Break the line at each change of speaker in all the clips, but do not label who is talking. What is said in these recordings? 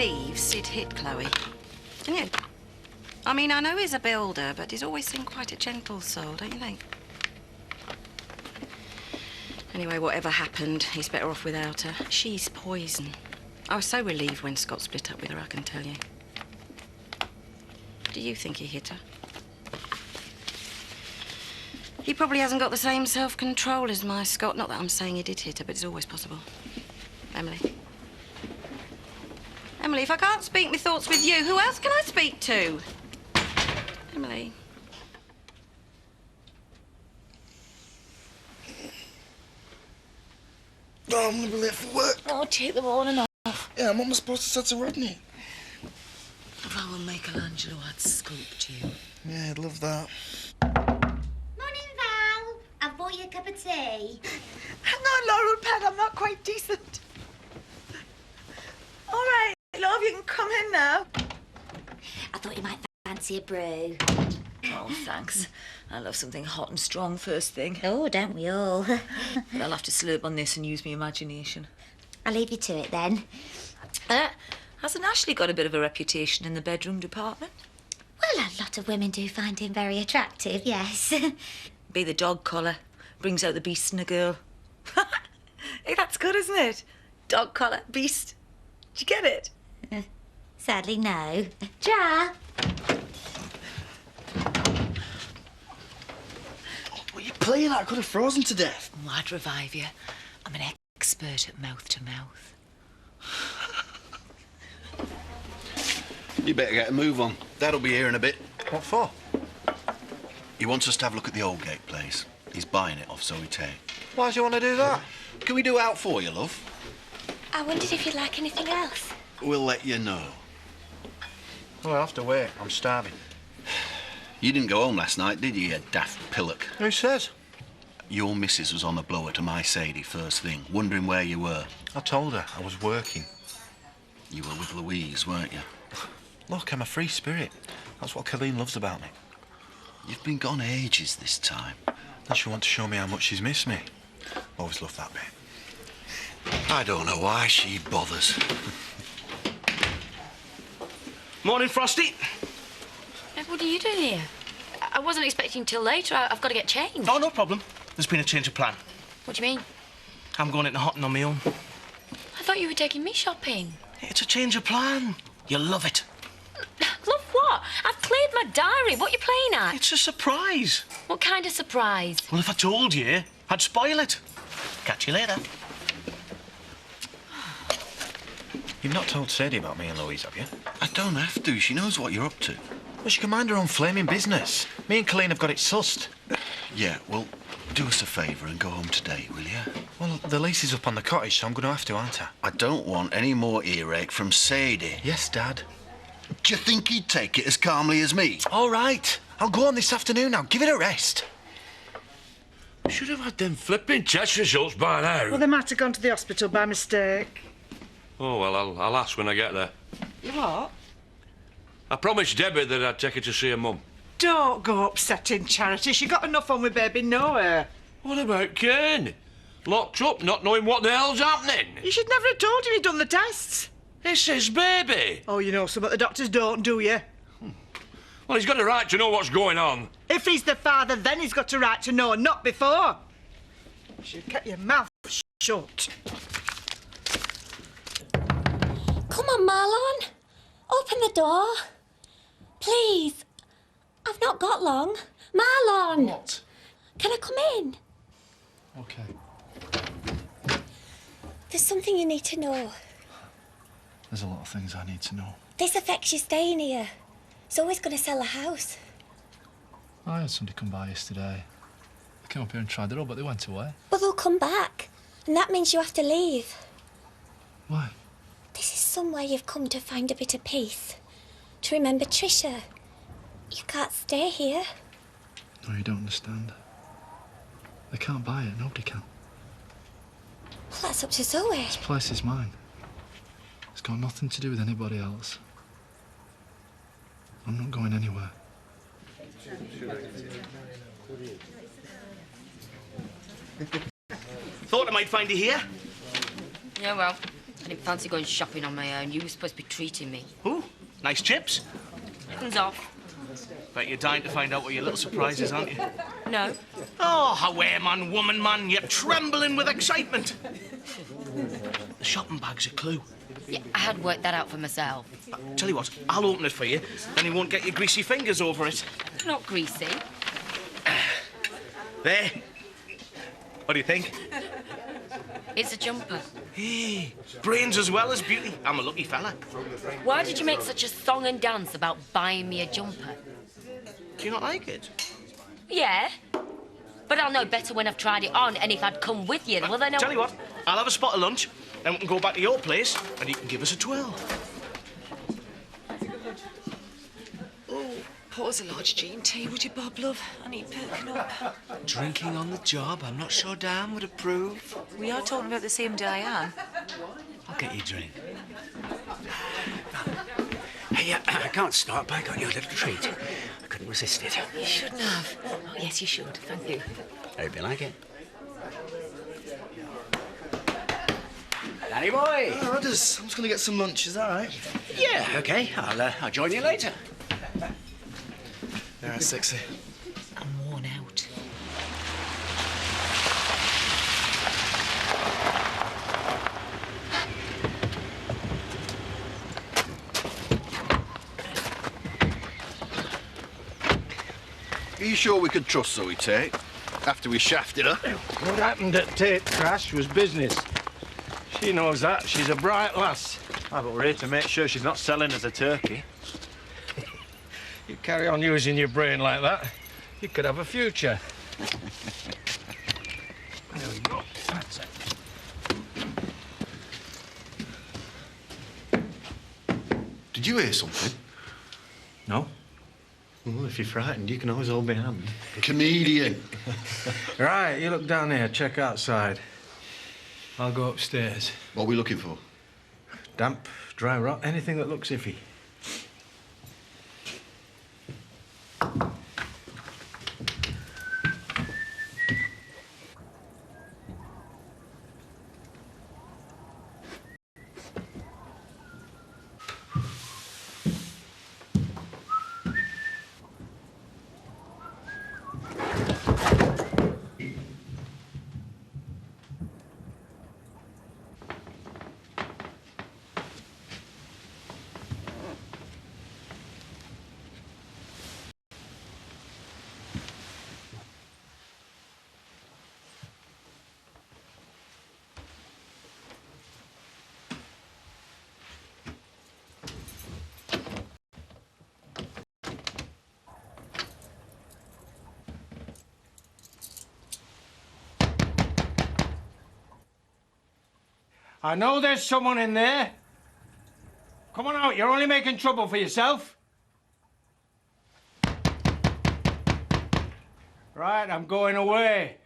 believe Sid hit Chloe. Can you? I mean, I know he's a builder, but he's always seemed quite a gentle soul, don't you think? Anyway, whatever happened, he's better off without her. She's poison. I was so relieved when Scott split up with her, I can tell you. Do you think he hit her? He probably hasn't got the same self-control as my Scott. Not that I'm saying he did hit her, but it's always possible. Emily. Emily, if I can't speak my thoughts with you, who else can I speak to? Emily.
Oh, I'm gonna be late for work.
Oh, take the morning off.
Yeah, what am I supposed to say to Rodney?
If our Michelangelo had sculpted you.
Yeah, I'd love that.
Morning, Val. I've bought you a cup of tea.
Hang on, Laurel Pen, I'm not quite decent. All right, love, you can come in now.
I thought you might fancy a brew.
Oh, thanks. I love something hot and strong first thing.
Oh, don't we all?
But I'll have to slurp on this and use my imagination.
I'll leave you to it then.
Hasn't Ashley got a bit of a reputation in the bedroom department?
Well, a lot of women do find him very attractive, yes.
Be the dog collar. Brings out the beast in a girl. Hey, that's good, isn't it? Dog collar, beast. Did you get it?
Sadly, no. Ja.
What are you playing at? I could have frozen to death.
Oh, I'd revive you. I'm an expert at mouth to mouth.
You better get a move on. Dad'll be here in a bit.
What for?
He wants us to have a look at the Oldgate place. He's buying it off Zoe Tay.
Why do you want to do that?
Can we do out for you, love?
I wondered if you'd like anything else.
We'll let you know.
Well, I'll have to wait. I'm starving.
You didn't go home last night, did you, you daft pillock?
Who says?
Your missus was on the blower to my Sadie first thing, wondering where you were.
I told her I was working.
You were with Louise, weren't you?
Look, I'm a free spirit. That's what Colleen loves about me.
You've been gone ages this time.
Does she want to show me how much she's missed me? Always loved that bit.
I don't know why she bothers.
Morning, Frosty.
What are you doing here? I wasn't expecting till later. I've got to get changed.
Oh, no problem. There's been a change of plan.
What do you mean?
I'm going into Hotton on my own.
I thought you were taking me shopping.
It's a change of plan. You'll love it.
Love what? I've cleared my diary. What are you playing at?
It's a surprise.
What kind of surprise?
Well, if I told you, I'd spoil it. Catch you later.
You've not told Sadie about me and Louise, have you?
I don't have to. She knows what you're up to.
Well, she can mind her own flaming business. Me and Colleen have got it sussed.
Yeah, well, do us a favour and go home today, will you?
Well, the lease is up on the cottage, so I'm going to have to, aren't I?
I don't want any more earache from Sadie.
Yes, Dad.
Do you think he'd take it as calmly as me?
All right. I'll go on this afternoon now. Give it a rest.
Should have had them flipping test results by now.
Well, they might have gone to the hospital by mistake.
Oh, well, I'll ask when I get there.
You what?
I promised Debbie that I'd take her to see her mum.
Don't go upsetting Charity. She got enough on with baby nowhere.
What about Kane? Locked up, not knowing what the hell's happening.
You should never have told him he'd done the tests.
It's his baby.
Oh, you know something the doctors don't, do you?
Well, he's got a right to know what's going on.
If he's the father, then he's got a right to know, not before. You should keep your mouth shut.
Come on, Marlon. Open the door. Please. I've not got long. Marlon.
What?
Can I come in?
OK.
There's something you need to know.
There's a lot of things I need to know.
This affects you staying here. Zoe's going to sell the house.
I had somebody come by yesterday. They came up here and tried it all, but they went away.
But they'll come back. And that means you have to leave.
Why?
This is somewhere you've come to find a bit of peace. To remember Trisha. You can't stay here.
No, you don't understand. They can't buy it. Nobody can.
Well, that's up to Zoe.
This place is mine. It's got nothing to do with anybody else. I'm not going anywhere.
Thought I might find you here.
Yeah, well, I didn't fancy going shopping on my own. You were supposed to be treating me.
Ooh, nice chips.
Hands off.
Bet you're dying to find out what your little surprise is, aren't you?
No.
Oh, away, man, woman, man. You're trembling with excitement. The shopping bag's a clue.
Yeah, I had worked that out for myself.
Tell you what, I'll open it for you, then you won't get your greasy fingers over it.
Not greasy.
There. What do you think?
It's a jumper.
Hey, brains as well as beauty. I'm a lucky fella.
Why did you make such a song and dance about buying me a jumper?
Do you not like it?
Yeah. But I'll know better when I've tried it on, and if I'd come with you, well then
Tell you what, I'll have a spot of lunch, then we can go back to your place, and you can give us a 12.
Pause a large G&T, would you, Bob, love? I need perking up.
Drinking on the job? I'm not sure Dan would approve.
We are talking about the same Diane.
I'll get you a drink. Hey, I can't start, but I got you a little treat. I couldn't resist it.
You shouldn't have. Oh, yes, you should. Thank you.
Hope you like it. Danny boy!
Oh, Rudders, I'm just going to get some lunch. Is that all right?
Yeah, OK. I'll join you later.
Yeah, sexy.
I'm worn out.
Are you sure we could trust Zoe Tate after we shafted her?
What happened at Tate Crash was business. She knows that. She's a bright lass.
Ah, but we're here to make sure she's not selling us a turkey.
You carry on using your brain like that, you could have a future. There we go. That's it.
Did you hear something?
No? Well, if you're frightened, you can always hold my hand.
Comedian.
Right, you look down here, check outside. I'll go upstairs.
What are we looking for?
Damp, dry rot, anything that looks iffy.
I know there's someone in there. Come on out, you're only making trouble for yourself. Right, I'm going away.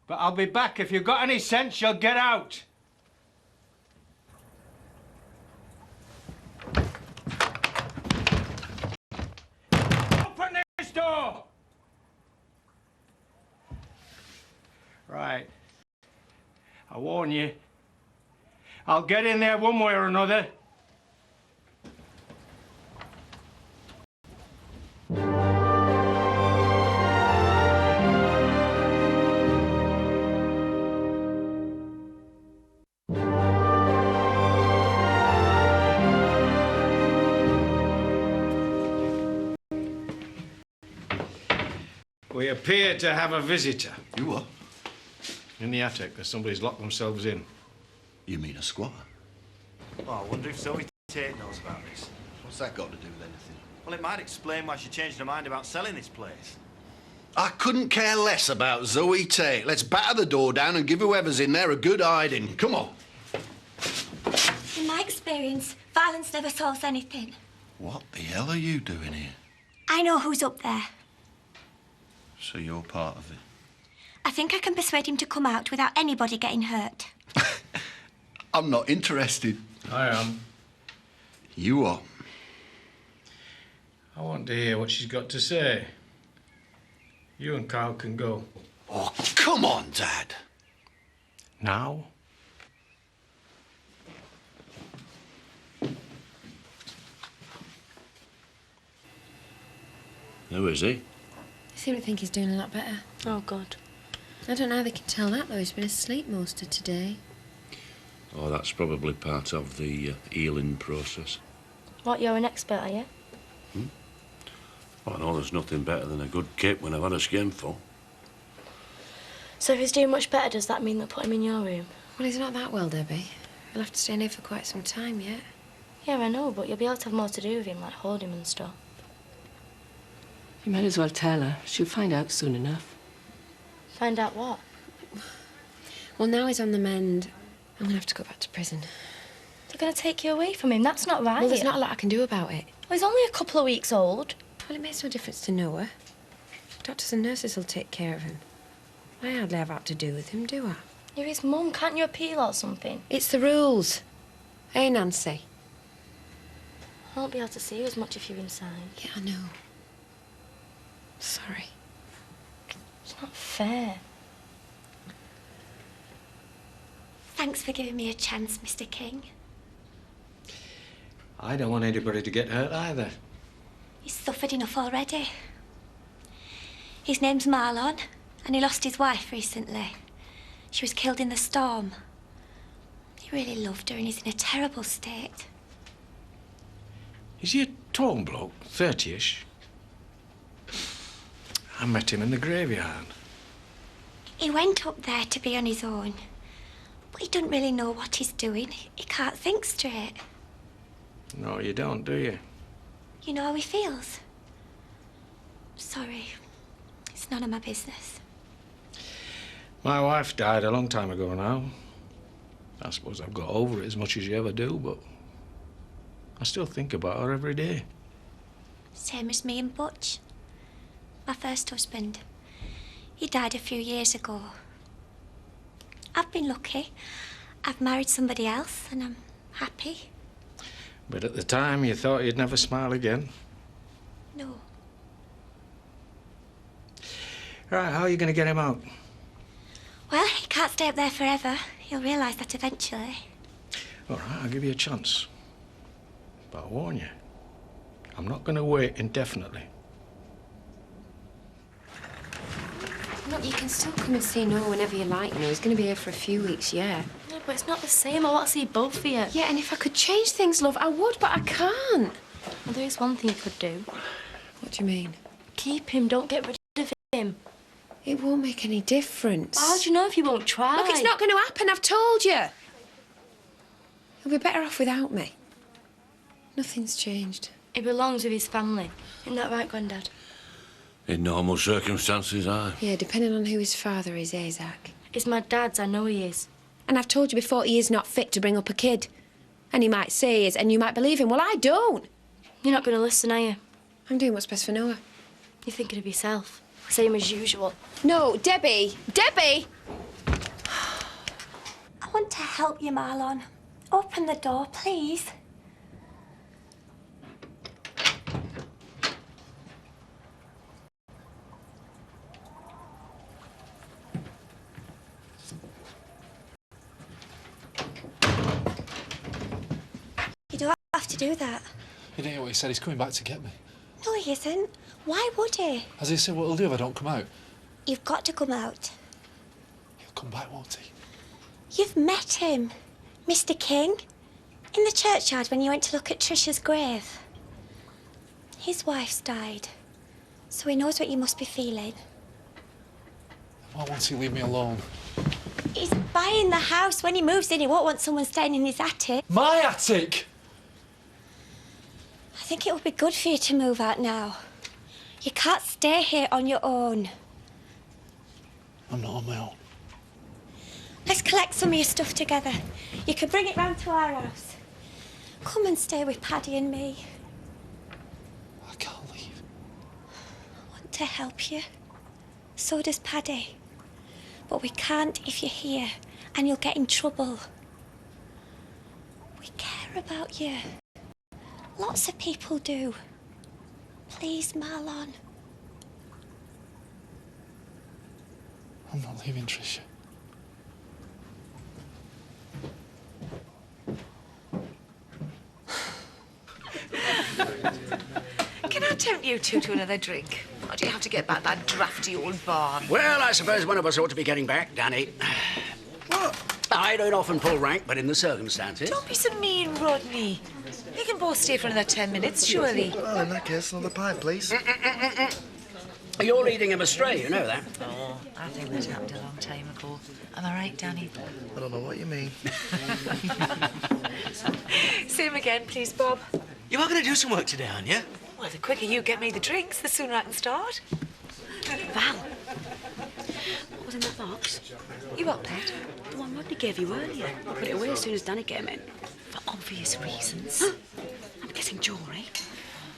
But I'll be back. If you've got any sense, you'll get out. Open this door! Right. I warn you. I'll get in there one way or another. We appear to have a visitor.
You what?
In the attic, there's somebody's locked themselves in.
You mean a squatter?
Oh, I wonder if Zoe Tate knows about this.
What's that got to do with anything?
Well, it might explain why she changed her mind about selling this place.
I couldn't care less about Zoe Tate. Let's batter the door down and give whoever's in there a good hiding. Come on.
In my experience, violence never solves anything.
What the hell are you doing here?
I know who's up there.
So you're part of it?
I think I can persuade him to come out without anybody getting hurt.
I'm not interested.
I am.
You are.
I want to hear what she's got to say. You and Carl can go.
Oh, come on, Dad.
Now?
Who is he?
I seem to think he's doing a lot better.
Oh, God.
I don't know how they can tell that, though. He's been asleep most of today.
Oh, that's probably part of the healing process.
What, you're an expert, are you?
Well, I know there's nothing better than a good kip when I've had a skinful.
So if he's doing much better, does that mean they'll put him in your room?
Well, he's not that well, Debbie. He'll have to stay in here for quite some time yet.
Yeah, I know, but you'll be able to have more to do with him, like hold him and stuff.
You might as well tell her. She'll find out soon enough.
Find out what?
Well, now he's on the mend. I'm gonna have to go back to prison.
They're going to take you away from him. That's not right.
Well, there's not a lot I can do about it.
Well, he's only a couple of weeks old.
Well, it makes no difference to Noah. Doctors and nurses will take care of him. I hardly have out to do with him, do I?
You're his mum. Can't you appeal or something?
It's the rules. Hey, Nancy?
I won't be able to see you as much if you're inside.
Yeah, I know. Sorry.
It's not fair.
Thanks for giving me a chance, Mr. King.
I don't want anybody to get hurt either.
He's suffered enough already. His name's Marlon, and he lost his wife recently. She was killed in the storm. He really loved her, and he's in a terrible state.
Is he a tall bloke, 30-ish? I met him in the graveyard.
He went up there to be on his own, but he doesn't really know what he's doing. He can't think straight.
No, you don't, do you?
You know how he feels? Sorry, it's none of my business.
My wife died a long time ago now. I suppose I've got over it as much as you ever do, but I still think about her every day.
Same as me and Butch. My first husband. He died a few years ago. I've been lucky. I've married somebody else and I'm happy.
But at the time, you thought you'd never smile again.
No.
Right, how are you going to get him out?
Well, he can't stay up there forever. He'll realise that eventually.
All right, I'll give you a chance. But I warn you, I'm not going to wait indefinitely.
Look, you can still come and see Noah whenever you like. You know, he's going to be here for a few weeks, yeah.
No, but it's not the same. I want to see both of you.
Yeah, and if I could change things, love, I would, but I can't.
Well, there is one thing you could do.
What do you mean?
Keep him. Don't get rid of him.
It won't make any difference.
How do you know if you won't try?
Look, it's not going to happen, I've told you. He'll be better off without me. Nothing's changed.
He belongs with his family. Isn't that right, Grandad?
In normal circumstances, aye.
Yeah, depending on who his father is, Zach.
It's my dad's. I know he is.
And I've told you before, he is not fit to bring up a kid. And he might say he is, and you might believe him. Well, I don't.
You're not going to listen, are you?
I'm doing what's best for Noah.
You're thinking of yourself. Same as usual.
No, Debbie! Debbie!
I want to help you, Marlon. Open the door, please. You don't have to do that.
You didn't hear what he said? He's coming back to get me.
No, he isn't. Why would he?
Has he said what he'll do if I don't come out?
You've got to come out.
He'll come back, won't he?
You've met him, Mr. King, in the churchyard when you went to look at Trisha's grave. His wife's died, so he knows what you must be feeling.
Why won't he leave me alone?
He's buying the house. When he moves in, he won't want someone staying in his attic.
My attic?
I think it would be good for you to move out now. You can't stay here on your own.
I'm not on my own.
Let's collect some of your stuff together. You can bring it round to our house. Come and stay with Paddy and me.
I can't leave.
I want to help you. So does Paddy. But we can't if you're here, and you'll get in trouble. We care about you. Lots of people do. Please, Marlon.
I'm not leaving, Tricia.
Can I
tempt you two to another drink? Or do you have to get back that drafty old barn?
Well, I suppose one of us ought to be getting back, Danny. Well, I don't often pull rank, but in the circumstances...
Don't be so mean, Rodney. You can both stay for another 10 minutes, surely.
Well, in that case, another pint, please.
You're leading him astray, you know that.
Oh, I think that happened a long time ago. Am I right, Danny?
I don't know what you mean.
Same again, please, Bob.
You are going to do some work today, aren't you?
Well, the quicker you get me the drinks, the sooner I can start.
Val, what was in that box?
You what, Pet?
The one Rodney gave you earlier. Put it away as soon as Danny came in.
For obvious reasons.
I'm guessing jewellery.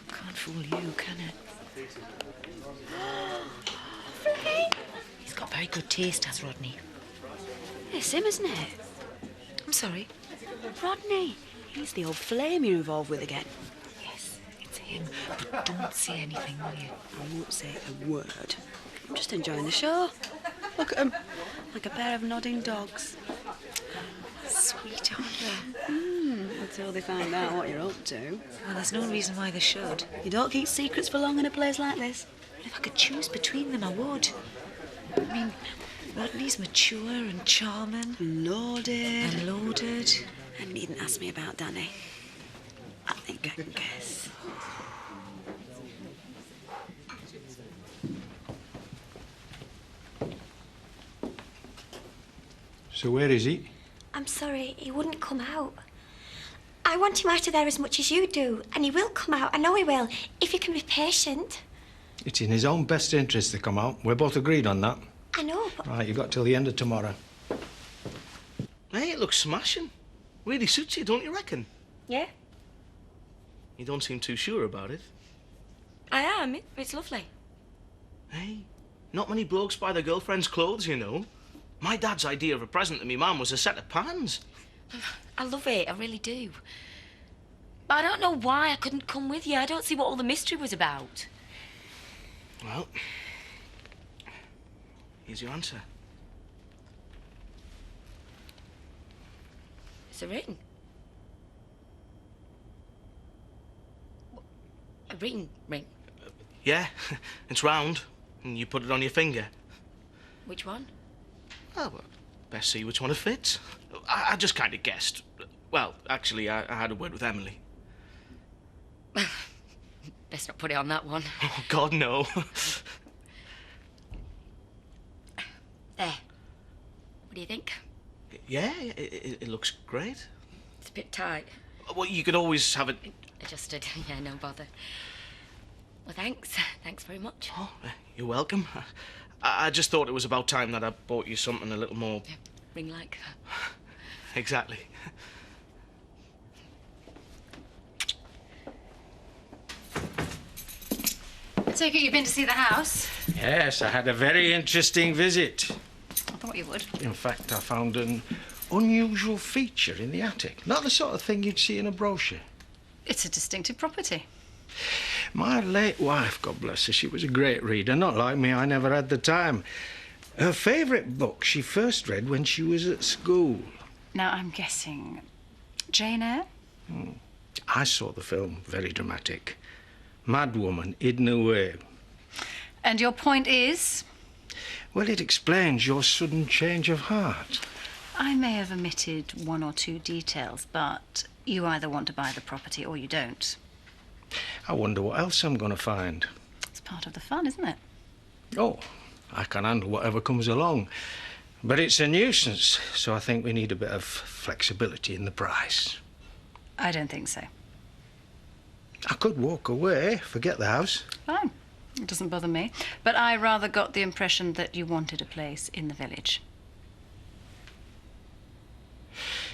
Can't fool you, can it? He's got very good taste, has Rodney.
It's him, isn't it?
I'm sorry.
Rodney. He's the old flame you're involved with again.
Yes, it's him. But don't say anything, will you?
I won't say a word. I'm just enjoying the show. Look at them. Like a pair of nodding dogs.
Sweet, aren't they?
Until they find out what you're up to.
Well, there's no reason why they should.
You don't keep secrets for long in a place like this.
But if I could choose between them, I would. I mean, Rodney's mature and charming.
Loaded.
And loaded.
And you needn't ask me about Danny. I think I can guess.
So where is he?
I'm sorry, he wouldn't come out. I want him out of there as much as you do, and he will come out. I know he will, if you can be patient.
It's in his own best interest to come out. We're both agreed on that.
I know, but...
Right, you've got till the end of tomorrow.
Hey, it looks smashing. Really suits you, don't you reckon?
Yeah,
You don't seem too sure about it.
I am. It's lovely.
Hey, not many blokes buy their girlfriend's clothes, you know. My dad's idea of a present to me mum was a set of pans.
I love it, I really do. But I don't know why I couldn't come with you. I don't see what all the mystery was about.
Well, here's your answer.
It's a ring. A ring?
Yeah, it's round, and you put it on your finger.
Which one?
Oh, well, best see which one it fits. I just kind of guessed. Well, actually, I had a word with Emily.
Best not put it on that one.
Oh, God, no.
There. What do you think?
Yeah, it looks great.
It's a bit tight.
Well, you could always have it...
Adjusted. Yeah, no bother. Well, thanks. Thanks very much.
Oh, you're welcome. I just thought it was about time that I bought you something a little more...
Yeah, ring-like.
Exactly.
I take it you've been to see the house?
Yes, I had a very interesting visit.
I thought you would.
In fact, I found an unusual feature in the attic. Not the sort of thing you'd see in a brochure.
It's a distinctive property.
My late wife, God bless her, she was a great reader. Not like me, I never had the time. Her favourite book she first read when she was at school.
Now, I'm guessing Jane Eyre?
I saw the film, very dramatic. Mad woman hidden away.
And your point is?
Well, it explains your sudden change of heart.
I may have omitted one or two details, but you either want to buy the property or you don't.
I wonder what else I'm going to find.
It's part of the fun, isn't it?
Oh, I can handle whatever comes along. But it's a nuisance, so I think we need a bit of flexibility in the price.
I don't think so.
I could walk away, forget the house.
Fine. It doesn't bother me. But I rather got the impression that you wanted a place in the village.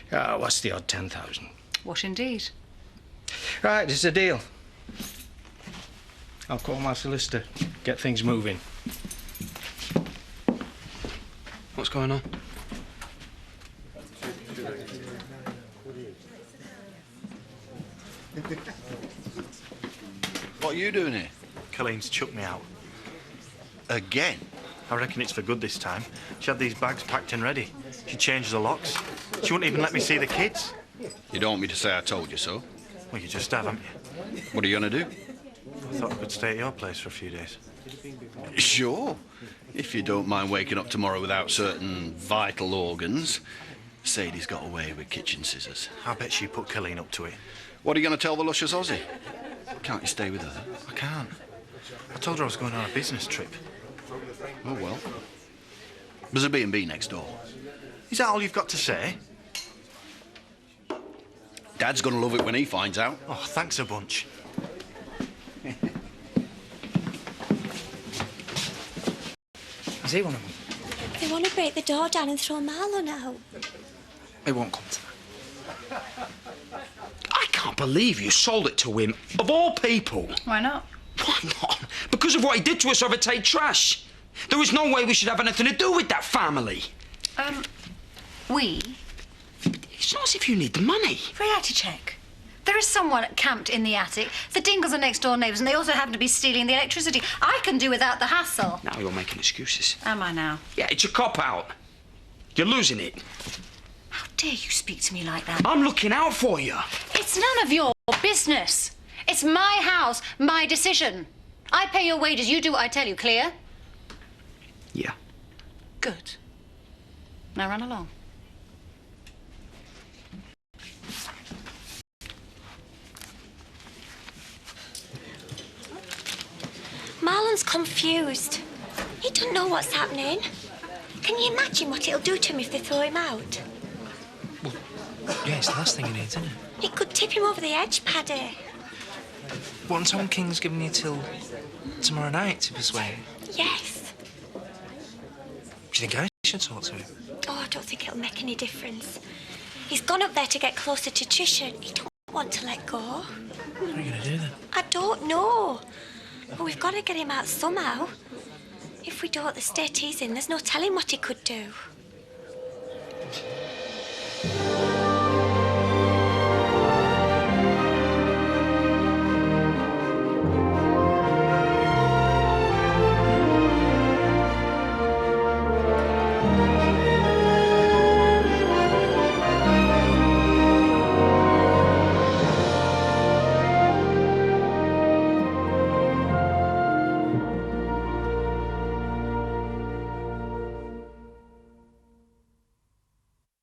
What's the odd 10,000?
What indeed?
Right, it's a deal. I'll call my solicitor, get things moving.
What's going on?
What are you doing here?
Colleen's chucked me out.
Again?
I reckon it's for good this time. She had these bags packed and ready. She changed the locks. She wouldn't even let me see the kids.
You don't want me to say I told you so?
Well, you just have, haven't you?
What are you going to do?
I thought I could stay at your place for a few days.
Sure. If you don't mind waking up tomorrow without certain vital organs. Sadie's got away with kitchen scissors.
I bet she put Colleen up to it.
What are you going to tell the luscious Aussie? Can't you stay with her?
I can't. I told her I was going on a business trip.
Oh, well. There's a B&B next door.
Is that all you've got to say?
Dad's going to love it when he finds out.
Oh, thanks a bunch.
Is he one of them?
They want to break the door down and throw Marlon out.
It won't come to that.
I can't believe you sold it to him, of all people.
Why not?
Why not? Because of what he did to us over Tate Trash. There was no way we should have anything to do with that family.
We?
It's not as if you need the money.
Reality check. There is someone camped in the attic. The Dingles are next door neighbours, and they also happen to be stealing the electricity. I can do without the hassle.
Now you're making excuses.
Am I now?
Yeah, it's a cop-out. You're losing it.
How dare you speak to me like that?
I'm looking out for you.
It's none of your business. It's my house, my decision. I pay your wages, you do what I tell you, clear?
Yeah.
Good. Now run along.
Marlon's confused. He doesn't know what's happening. Can you imagine what it'll do to him if they throw him out?
Yeah, it's the last thing he needs, isn't it?
It could tip him over the edge, Paddy.
What, and Tom King's giving you till tomorrow night to persuade?
Yes.
Do you think I should talk to him?
Oh, I don't think it'll make any difference. He's gone up there to get closer to Trisha. He don't want to let go.
What are you going to do then?
I don't know. But we've got to get him out somehow. If we don't, the state he's in, there's no telling what he could do.